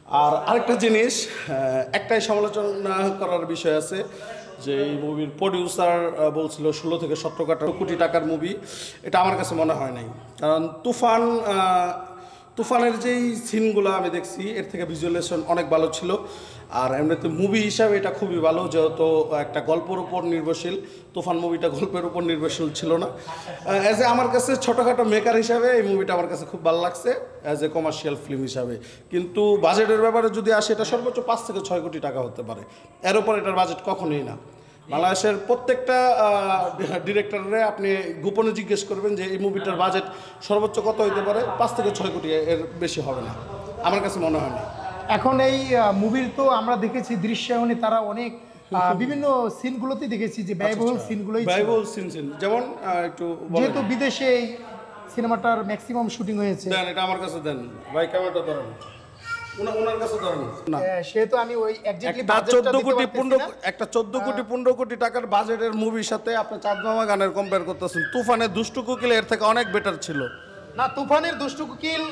আর আরেকটা জিনিস একটাই সমালোচনা করার বিষয় আছে যে এই মুভির প্রডিউসার বলছিল 16 থেকে 17 কোটি টাকার মুভি। এটা আমার কাছে মনে হয় নাই, কারণ তুফানের যেই সিনগুলো আমি দেখছি এর থেকে ভিজুয়ালাইজেশন অনেক ভালো ছিল। আর এমনিতে মুভি হিসাবে এটা খুবই ভালো, যেহেতু একটা গল্পের উপর নির্ভরশীল। তুফান মুভিটা গল্পের উপর নির্ভরশীল ছিল না। অ্যাজ এ আমার কাছে ছোটোখাটো মেকার হিসাবে এই মুভিটা আমার কাছে খুব ভালো লাগছে, অ্যাজ এ কমার্শিয়াল ফিল্ম হিসাবে। কিন্তু বাজেটের ব্যাপারে যদি আসে, এটা সর্বোচ্চ 5 থেকে 6 কোটি টাকা হতে পারে, এর উপর এটার বাজেট কখনোই না। বাংলাদেশের প্রত্যেকটা ডিরেক্টরে আপনি গোপনে জিজ্ঞেস করবেন যে এই মুভিটার বাজেট সর্বোচ্চ কত হতে পারে, 5 থেকে 6 কোটি, এর বেশি হবে না, আমার কাছে মনে হয় না। এখন এই মুভির তো আমরা দেখেছি দৃশ্যায়নে তারা অনেক বিভিন্ন সিনগুলোতে দেখেছি যে ব্যয়বহুল সিনগুলোই ব্যয়বহুল সিন যেমন একটু যেহেতু বিদেশে এই সিনেমাটার ম্যাক্সিমাম শুটিং হয়েছে। দেন এটা আমার কাছে দেন ভাই, ক্যামেরাটা ধরেন, ওনার কাছে ধরেন না। সেহেতু আমি ওই এক্স্যাক্টলি বাজেটটা 14 কোটি 15 কোটি টাকার বাজেটের মুভির সাথে আপনি চাঁদ মামা গানের কম্পেয়ার করতেছেন। তুফানের দুষ্টু কোকিল এর থেকে অনেক বেটার ছিল। না, তুফানের দুষ্টু কোকিল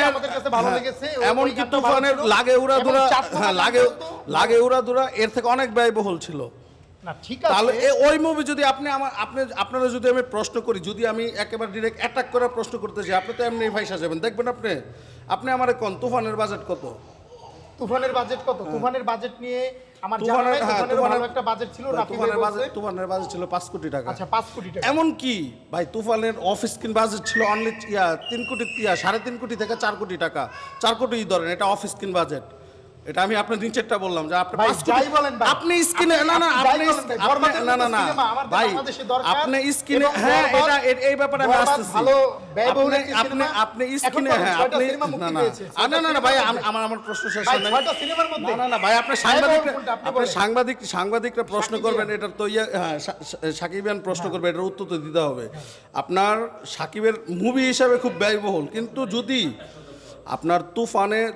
আমাদের কাছে ভালো লেগেছে, এমন কি তুফানের লাগে উড়াধুরা এর থেকে অনেক ব্যয়বহুল ছিল। না ঠিক আছে, তাহলে ওই মুভি যদি আপনারা যদি আমি প্রশ্ন করি, যদি আমি একেবারে ডিরেক্ট অ্যাটাক করে প্রশ্ন করতে যাই, আপনি তো এমনি ফাইসা যাবেন। দেখবেন আপনি আমারে কোন তুফানের বাজেট কত? তুফানের বাজেট নিয়ে আমার জানা নাই। তুফানের ভালো একটা বাজেট ছিল, তুফানের বাজেট ছিল 5 কোটি টাকা। আচ্ছা, 5 কোটি টাকা। এমন কি ভাই, তুফানের অফ স্ক্রিন বাজেট ছিল অনলি 3 কোটি 3.5 কোটি থেকে 4 কোটি টাকা। 4 কোটি ধরেন, এটা অফ স্ক্রিন বাজেট। এটা আমি আপনার নিচেরটা বললাম যে আপনি 5 কোটি আপনি স্ক্রিনে না ভাই, আপনি স্ক্রিনে এটা এই ব্যাপারে আমি আসতেছি। ভালো ব্যয়বহুল আপনি স্ক্রিনে না ভাই, আমার প্রশ্ন শেষ হয় না। না ভাই, আপনি সাংবাদিকরা প্রশ্ন করবেন, এটার তো সাকিবিয়ান প্রশ্ন করবে, এটার উত্তর তো দিতে হবে। আপনার সাকিবের মুভি হিসাবে খুব ব্যয়বহুল, কিন্তু যদি আপনার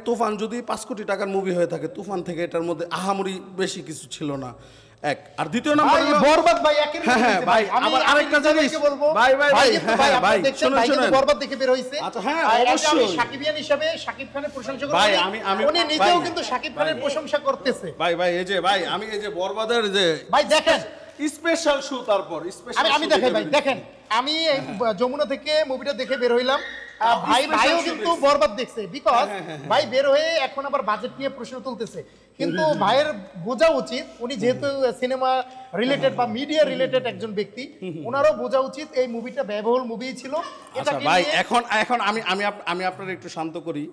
তুফান যদি 5 কোটি টাকার মুভি হয়ে থাকে, তুফান থেকে এটার মধ্যে আহামরি বেশি কিছু ছিল না। এক আর দ্বিতীয় নাম্বার বরবাদ ভাই, হ্যাঁ ভাই, আবার আরেকটা জিনিস ভাই শুনুন বরবাদ দেখে বের হইছে। আচ্ছা হ্যাঁ, অবশ্যই সাকিবিয়ান হিসেবে সাকিব খানের প্রশংসা করব ভাই, উনি নিজেও কিন্তু সাকিব খানের প্রশংসা করতেছে ভাই এই যে ভাই, আমি এই যে বরবাদের যে ভাই দেখেন স্পেশাল শো, তারপর স্পেশাল আমি দেখাই ভাই, দেখেন আমি যমুনা থেকে মুভিটা দেখে বের হইলাম। ভাইও কিন্তু বরবাদ দেখছে, বিকজ ভাই বের হয়ে এখন আবার বাজেট নিয়ে প্রশ্ন তুলতেছে। কিন্তু ভাইয়ের বোঝা উচিত, উনি যেহেতু সিনেমা রিলেটেড বা মিডিয়া রিলেটেড একজন ব্যক্তি, ওনারও বোঝা উচিত এই মুভিটা ব্যয়বহুল মুভি ছিল। এটা ভাই এখন আমি আপনার একটু শান্ত করি।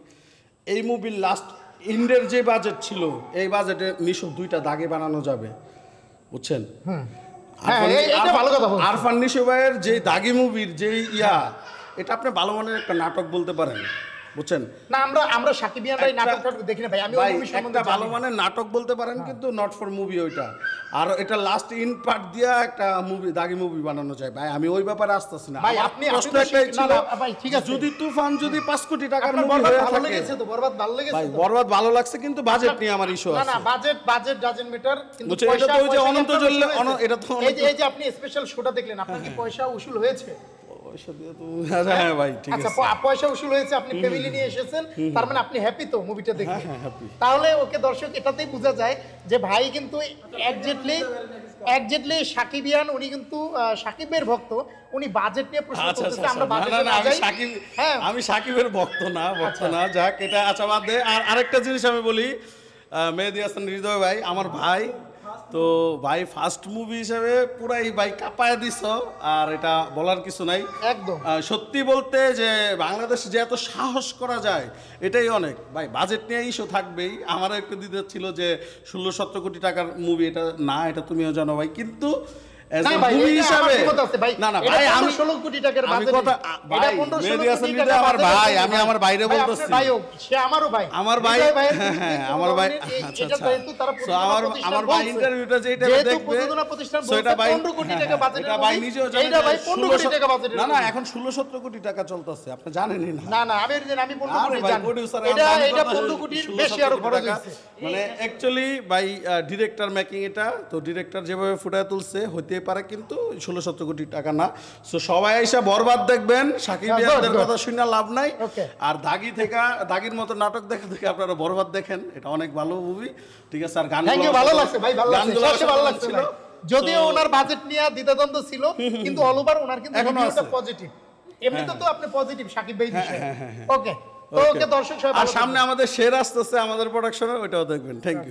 এই মুভির লাস্ট ইন্ডের যে বাজেট ছিল, এই বাজেটে নিশ্চয় 2টা দাগে বানানো যাবে, বুঝছেন? আরফান নিশো ভাইয়ের যে দাগি মুভির যে এটা আপনি ভালো মানের একটা নাটক বলতে পারেন, বুঝছেন? না, আমরা সাকিবিয়ানরাই নাটক দেখি না ভাই, আমি ওই মুভি সম্বন্ধে ভালো মানের নাটক বলতে পারেন, কিন্তু নট ফর মুভি ওইটা। আর এটা লাস্ট ইন পার্ট দিয়া একটা মুভি দাগি মুভি বানানো যায় ভাই, আমি ওই ব্যাপারে আসতেছি না ভাই। আপনি প্রশ্ন একটাই ছিল ভাই, ঠিক আছে, যদি তুফান যদি 5 কোটি টাকার মুভি হয়ে ভালো লেগেছে তো, বরবাদ ভালো লেগেছে ভাই, বরবাদ ভালো লাগছে, কিন্তু বাজেট নিয়ে আমার ইস্যু আছে। না বাজেট ডাজন্ট ম্যাটার, কিন্তু এটা তো ওই যে অনন্ত জল্লে এটা তো এই যে আপনি স্পেশাল শোটা দেখলেন, আপনার কি পয়সা উসুল হয়েছে? পয়সা দিয়ে তো হ্যাঁ ভাই, ঠিক আছে। আচ্ছা, পয়সা উসুল হয়েছে, আপনি ফ্যামিলি নিয়ে এসেছেন, তার মানে আপনি হ্যাপি তো মুভিটা দেখে? তাহলে ওকে দর্শক এটাতেই বোঝা যায় যে ভাই কিন্তু এক্স্যাক্টলি সাকিবিয়ান, উনি কিন্তু সাকিবের ভক্ত, উনি বাজেট নিয়ে প্রশ্ন করতেছে। আমরা বাজেটে না যাই, আমি সাকিবের ভক্ত না, যাক এটা। আচ্ছা বাদ দে। আর আরেকটা জিনিস আমি বলি, মেহেদী হাসান হৃদয় ভাই আমার ভাই, তো ভাই ফার্স্ট মুভি হিসেবে পুরাই ভাই কাঁপায় দিছ, আর এটা বলার কিছু নাই একদম। সত্যি বলতে যে বাংলাদেশে যে এত সাহস করা যায়, এটাই অনেক ভাই। বাজেট নিয়ে ইস্যু থাকবেই, আমারও একটু দিতে ছিল যে 16-17 কোটি টাকার মুভি, এটা না, এটা তুমিও জানো ভাই, কিন্তু মুভি হিসাবে না ভাই, আমি 16 কোটি টাকার বাজেট, এটা 15-16 কোটি টাকা আমার ভাই, আমি আমার বাইরে বলতেছি, সে আমারও ভাই, আমার ভাই, হ্যাঁ আমার ভাই। আচ্ছা আমার ভাই ইন্টারভিউটা যেটা দেখবে, সেটা ভাই 15 কোটি টাকা বাজেট, এটা ভাই নিজেও জানে, এটা ভাই 15 কোটি টাকা বাজেট। না এখন 16-17 কোটি টাকা চলতেছে, আপনি জানেনই না। না আমি 15 কোটি জানি, এটা 15 কোটির বেশি আরো খরচ হচ্ছে। মানে অ্যাকচুয়ালি ভাই ডিরেক্টর মেকিং এটা, তো ডিরেক্টর যেভাবে ফুটায় তুলছে, হইতে থাকতেই পারে, কিন্তু 16-17 কোটি টাকা না। সো সবাই এসে বরবাদ দেখবেন, শাকিব ভাইয়াদের কথা শুনে লাভ নাই। Okay. আর দাগির মতো নাটক দেখা থেকে আপনারা বরবাদ দেখেন, এটা অনেক ভালো মুভি, ঠিক আছে। আর থ্যাংক গানগুলো ইউ, ভালো লাগছে ভাই, ভালো লাগছে, গানগুলো সবচেয়ে ভালো লাগছে ছিল। ভাই। যদিও ওনার বাজেট নিয়ে দ্বিধাদ্বন্দ্ব ছিল, কিন্তু অল ওভার ওনার কিন্তু এখনো রিভিউটা আছে। পজিটিভ। এমনিতে তো আপনি পজিটিভ শাকিব ভাই বিষয়ে। ওকে, তো Okay. ওকে দর্শক সবাই আর ভালো সামনে আমাদের শের আসতেছে আমাদের প্রোডাকশনে, ওইটাও দেখবেন। Thank you.